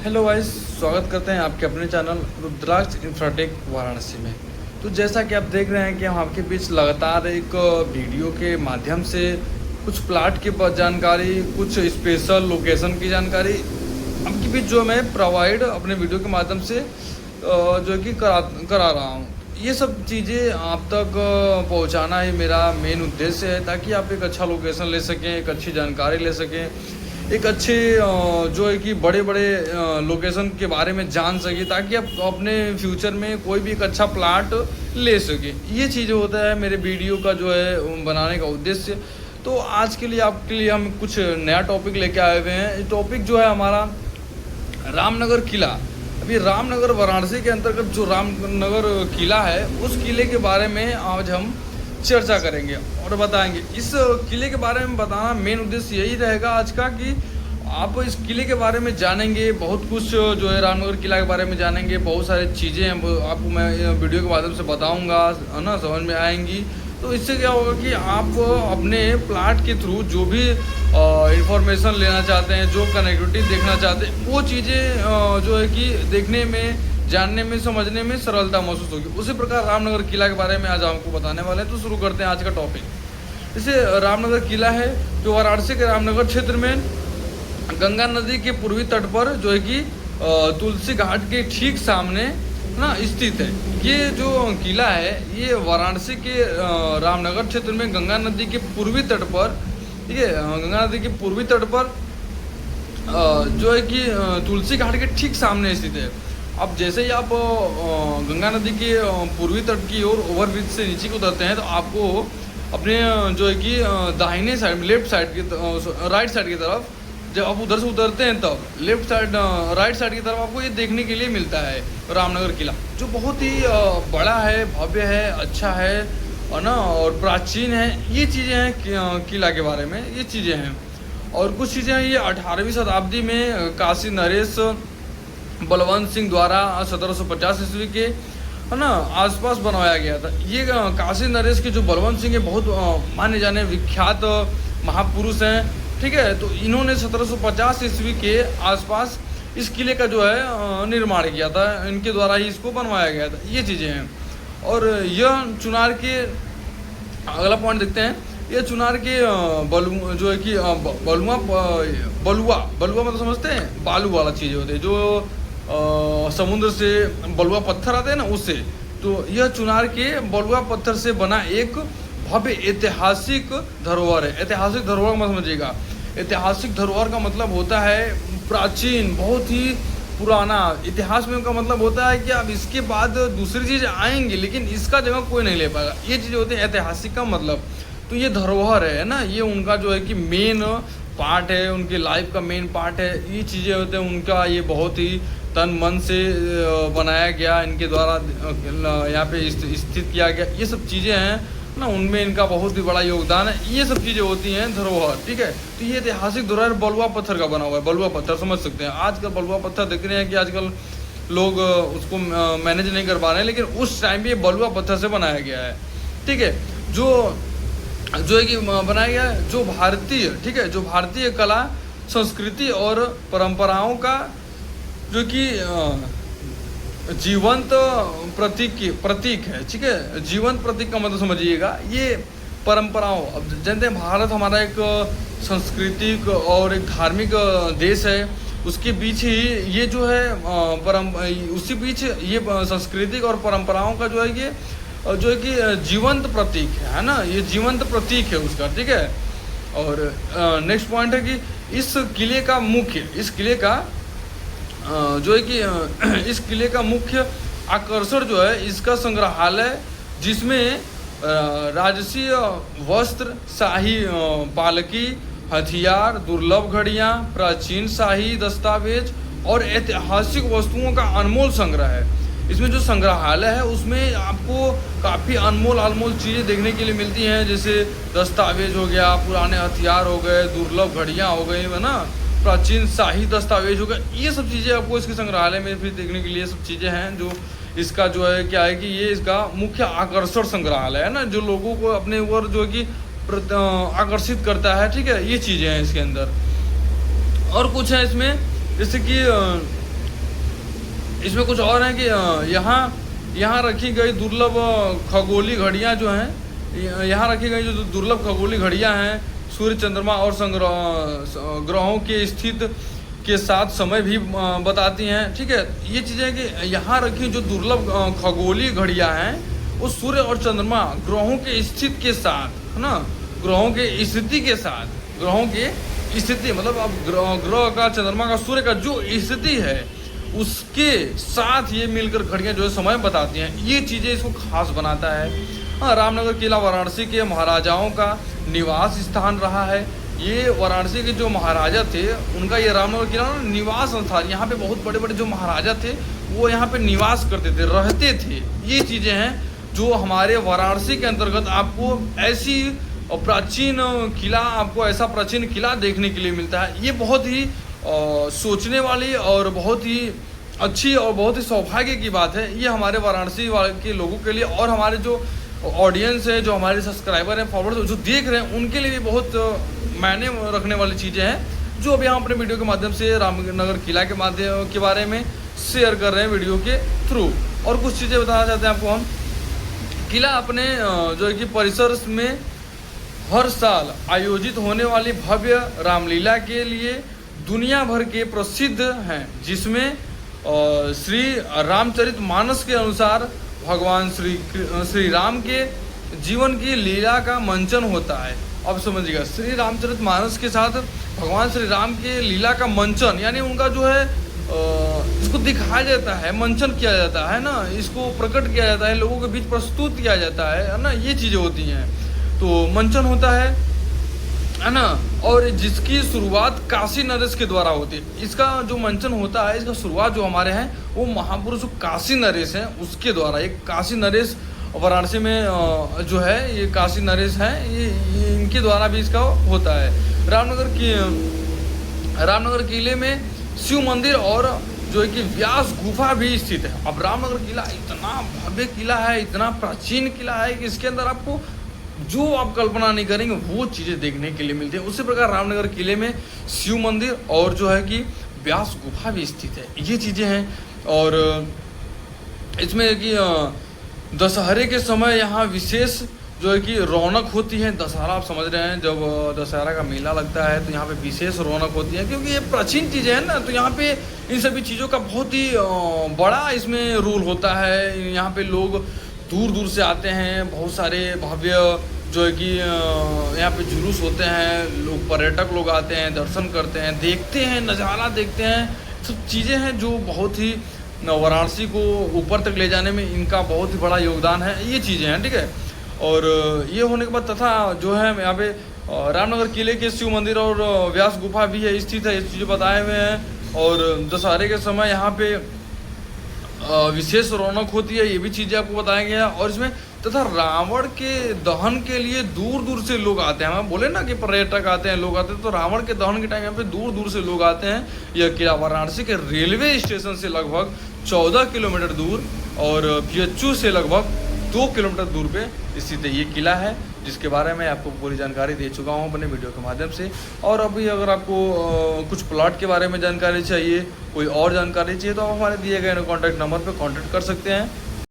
Hello guys, स्वागत करते हैं आपके अपने चैनल रुद्राक्ष इंफ्राटेक वाराणसी में। तो जैसा कि आप देख रहे हैं कि हम आपके बीच लगातार एक वीडियो के माध्यम से कुछ प्लाट की जानकारी, कुछ स्पेशल लोकेशन की जानकारी आपके बीच जो मैं प्रोवाइड अपने वीडियो के माध्यम से जो कि करा रहा हूँ। ये सब चीज़ें आप तक पहुँचाना ही मेरा मेन उद्देश्य है, ताकि आप एक अच्छा लोकेशन ले सकें, एक अच्छी जानकारी ले सकें, एक अच्छे जो है कि बड़े बड़े लोकेशन के बारे में जान सके, ताकि आप अपने फ्यूचर में कोई भी एक अच्छा प्लाट ले सके। ये चीज़ होता है मेरे वीडियो का जो है बनाने का उद्देश्य। तो आज के लिए आपके लिए हम कुछ नया टॉपिक लेके आए हुए हैं। ये टॉपिक जो है हमारा रामनगर किला। अभी रामनगर वाराणसी के अंतर्गत जो रामनगर किला है, उस किले के बारे में आज हम चर्चा करेंगे और बताएंगे। इस किले के बारे में बताना मेन उद्देश्य यही रहेगा आज का, कि आप इस किले के बारे में जानेंगे, बहुत कुछ जो है रामनगर किला के बारे में जानेंगे, बहुत सारी चीज़ें हैं आपको मैं वीडियो के माध्यम से बताऊंगा, है ना, समझ में आएंगी। तो इससे क्या होगा कि आप अपने प्लाट के थ्रू जो भी इंफॉर्मेशन लेना चाहते हैं, जो कनेक्टिविटी देखना चाहते हैं, वो चीज़ें जो है कि देखने में, जानने में, समझने में सरलता महसूस होगी। उसी प्रकार रामनगर किला के बारे में आज आपको बताने वाले हैं। तो शुरू करते हैं आज का टॉपिक। जैसे रामनगर किला है जो वाराणसी के रामनगर क्षेत्र में गंगा नदी के पूर्वी तट पर जो है कि तुलसी घाट के ठीक सामने ना स्थित है। ये जो किला है ये वाराणसी के रामनगर क्षेत्र में गंगा नदी के पूर्वी तट पर, ठीक है, गंगा नदी के पूर्वी तट पर जो है कि तुलसी घाट के ठीक सामने स्थित है। अब जैसे ही आप गंगा नदी के पूर्वी तट की ओर ओवरब्रिज से नीचे को उतरते हैं, तो आपको अपने जो है कि दाहिने साइड, लेफ्ट साइड की, राइट साइड की तरफ, जब आप उधर से उतरते हैं तब लेफ्ट साइड, राइट साइड की तरफ आपको ये देखने के लिए मिलता है रामनगर किला, जो बहुत ही बड़ा है, भव्य है, अच्छा है, और ना, और प्राचीन है। ये चीज़ें हैं किला के बारे में, ये चीज़ें हैं। और कुछ चीज़ें हैं, ये 18वीं शताब्दी में काशी नरेश बलवंत सिंह द्वारा 1750 ईस्वी के, है ना, आसपास बनवाया गया था। ये काशी नरेश के जो बलवंत सिंह है, बहुत माने जाने विख्यात महापुरुष हैं, ठीक है। तो इन्होंने 1750 ईस्वी के आसपास इस किले का जो है निर्माण किया था, इनके द्वारा ही इसको बनवाया गया था। ये चीज़ें हैं। और यह चुनार के, अगला पॉइंट देखते हैं, ये चुनार के जो है कि बलुआ मतलब समझते हैं, बालू वाला चीज़ होते हैं, जो समुद्र से बलुआ पत्थर आते हैं ना, उससे। तो यह चुनार के बलुआ पत्थर से बना एक भव्य ऐतिहासिक धरोहर है। ऐतिहासिक धरोहर मत समझिएगा, ऐतिहासिक धरोहर का मतलब होता है प्राचीन, बहुत ही पुराना। इतिहास में उनका मतलब होता है कि अब इसके बाद दूसरी चीज़ आएंगी, लेकिन इसका जगह कोई नहीं ले पाएगा। ये चीज़ होती है ऐतिहासिक का मतलब। तो ये धरोहर है ना, ये उनका जो है कि मेन पार्ट है, उनके लाइफ का मेन पार्ट है। ये चीज़ें होते हैं उनका, ये बहुत ही तन मन से बनाया गया, इनके द्वारा यहाँ पे स्थित किया गया। ये सब चीज़ें हैं ना, उनमें इनका बहुत ही बड़ा योगदान है। ये सब चीज़ें होती हैं धरोहर, ठीक है। तो ये ऐतिहासिक धरोहर बलुआ पत्थर का बना हुआ है। बलुआ पत्थर समझ सकते हैं। आजकल बलुआ पत्थर देख रहे हैं कि आजकल लोग उसको मैनेज नहीं कर पा रहे हैं, लेकिन उस टाइम भी ये बलुआ पत्थर से बनाया गया है, ठीक है। जो है कि बनाया गया है, जो भारतीय, ठीक है, जो भारतीय कला, संस्कृति और परंपराओं का जो कि जीवंत प्रतीक है, ठीक है। जीवंत प्रतीक का मतलब समझिएगा, ये परंपराओं, अब जानते हैं भारत हमारा एक सांस्कृतिक और एक धार्मिक देश है। उसके बीच ही ये जो है उसी बीच ये सांस्कृतिक और परंपराओं का जो है, ये जो है कि जीवंत प्रतीक है ना, ये जीवंत प्रतीक है उसका, ठीक है। और नेक्स्ट पॉइंट है कि इस किले का जो है कि इस किले का मुख्य आकर्षण जो है इसका संग्रहालय, जिसमें राजसीय वस्त्र, शाही पालकी, हथियार, दुर्लभ घड़ियां, प्राचीन शाही दस्तावेज और ऐतिहासिक वस्तुओं का अनमोल संग्रह है। इसमें जो संग्रहालय है उसमें आपको काफ़ी अनमोल चीज़ें देखने के लिए मिलती हैं, जैसे दस्तावेज हो गया, पुराने हथियार हो गए, दुर्लभ घड़ियां हो गई, है ना, प्राचीन शाही दस्तावेज हो गए। ये सब चीज़ें आपको इसके संग्रहालय में फिर देखने के लिए सब चीज़ें हैं, जो इसका जो है क्या है कि ये इसका मुख्य आकर्षण संग्रहालय है ना, जो लोगों को अपने ऊपर जो है कि आकर्षित करता है, ठीक है। ये चीज़ें हैं इसके अंदर। और कुछ है इसमें, जैसे कि इसमें कुछ और है कि यहाँ रखी गई दुर्लभ खगोलीय घड़ियाँ जो हैं, यहाँ रखी गई जो दुर्लभ खगोलीय घड़ियाँ हैं सूर्य, चंद्रमा और ग्रहों के स्थित के साथ समय भी बताती हैं। ठीक है, ये चीज़ें कि यहाँ रखी जो दुर्लभ खगोलीय घड़ियाँ हैं वो सूर्य और चंद्रमा ग्रहों के स्थिति के साथ, है ना, ग्रहों के स्थिति के साथ, ग्रहों की स्थिति मतलब अब ग्रह का, चंद्रमा का, सूर्य का जो स्थिति है उसके साथ ये मिलकर घड़ियाँ जो है समय बताती हैं। ये चीज़ें इसको खास बनाता है। हाँ, रामनगर किला वाराणसी के महाराजाओं का निवास स्थान रहा है। ये वाराणसी के जो महाराजा थे उनका ये रामनगर किला निवास स्थान, यहाँ पे बहुत बड़े बड़े जो महाराजा थे वो यहाँ पे निवास करते थे, रहते थे। ये चीज़ें हैं जो हमारे वाराणसी के अंतर्गत आपको ऐसी प्राचीन किला, आपको ऐसा प्राचीन किला देखने के लिए मिलता है। ये बहुत ही सोचने वाली और बहुत ही अच्छी और बहुत ही सौभाग्य की बात है ये हमारे वाराणसी के लोगों के लिए, और हमारे जो ऑडियंस है, जो हमारे सब्सक्राइबर हैं, फॉलोअर्स जो देख रहे हैं, उनके लिए भी बहुत मायने रखने वाली चीज़ें हैं जो अभी हम अपने वीडियो के माध्यम से रामनगर किला के माध्यम के बारे में शेयर कर रहे हैं वीडियो के थ्रू। और कुछ चीज़ें बताना चाहते हैं आपको हम। किला अपने जो है कि परिसर में हर साल आयोजित होने वाली भव्य रामलीला के लिए दुनिया भर के प्रसिद्ध हैं, जिसमें श्री रामचरितमानस के अनुसार भगवान श्री राम के जीवन की लीला का मंचन होता है। अब समझिएगा, श्री रामचरितमानस के साथ भगवान श्री राम के लीला का मंचन, यानी उनका जो है इसको दिखाया जाता है, मंचन किया जाता है ना, इसको प्रकट किया जाता है, लोगों के बीच प्रस्तुत किया जाता है ना, ये चीज़ें होती हैं। तो मंचन होता है ना, और जिसकी शुरुआत काशी नरेश के द्वारा होती है। इसका जो मंचन होता है, इसका शुरुआत जो हमारे हैं वो महापुरुष काशी नरेश हैं उसके द्वारा। एक काशी नरेश वाराणसी में जो है ये काशी नरेश हैं, ये इनके द्वारा भी इसका होता है। रामनगर किले में शिव मंदिर और जो है कि व्यास गुफा भी स्थित है। अब रामनगर किला इतना भव्य किला है, इतना प्राचीन किला है कि इसके अंदर आपको जो आप कल्पना नहीं करेंगे वो चीज़ें देखने के लिए मिलती है। उसी प्रकार रामनगर किले में शिव मंदिर और जो है कि व्यास गुफा भी स्थित है, ये चीज़ें हैं। और इसमें कि दशहरे के समय यहाँ विशेष जो है कि रौनक होती है। दशहरा आप समझ रहे हैं, जब दशहरा का मेला लगता है तो यहाँ पे विशेष रौनक होती है, क्योंकि ये प्राचीन चीज़ें हैं ना, तो यहाँ पे इन सभी चीज़ों का बहुत ही बड़ा इसमें रोल होता है। यहाँ पे लोग दूर दूर से आते हैं, बहुत सारे भव्य जो है कि यहाँ पे जुलूस होते हैं, लोग पर्यटक लोग आते हैं, दर्शन करते हैं, देखते हैं, नज़ारा देखते हैं। सब चीज़ें हैं जो बहुत ही वाराणसी को ऊपर तक ले जाने में इनका बहुत ही बड़ा योगदान है, ये चीज़ें हैं। ठीक है, और ये होने के बाद तथा जो है यहाँ पे रामनगर किले के शिव मंदिर और व्यास गुफा भी है स्थित है, ये चीज़ें बताए हुए हैं। और दशहरे के समय यहाँ पे विशेष रौनक होती है, ये भी चीज़ें आपको बताया गया। और इसमें तथा रावण के दहन के लिए दूर दूर से लोग आते हैं। हम बोले ना कि पर्यटक आते हैं, लोग आते हैं, तो रावण के दहन के टाइम यहाँ पे दूर दूर से लोग आते हैं। यह किला वाराणसी के रेलवे स्टेशन से लगभग 14 किलोमीटर दूर और PHU से लगभग 2 किलोमीटर दूर पे स्थित ये किला है, जिसके बारे में आपको पूरी जानकारी दे चुका हूँ अपने वीडियो के माध्यम से। और अभी अगर आपको कुछ प्लॉट के बारे में जानकारी चाहिए, कोई और जानकारी चाहिए, तो आप हमारे दिए गए कॉन्टैक्ट नंबर पर कॉन्टैक्ट कर सकते हैं।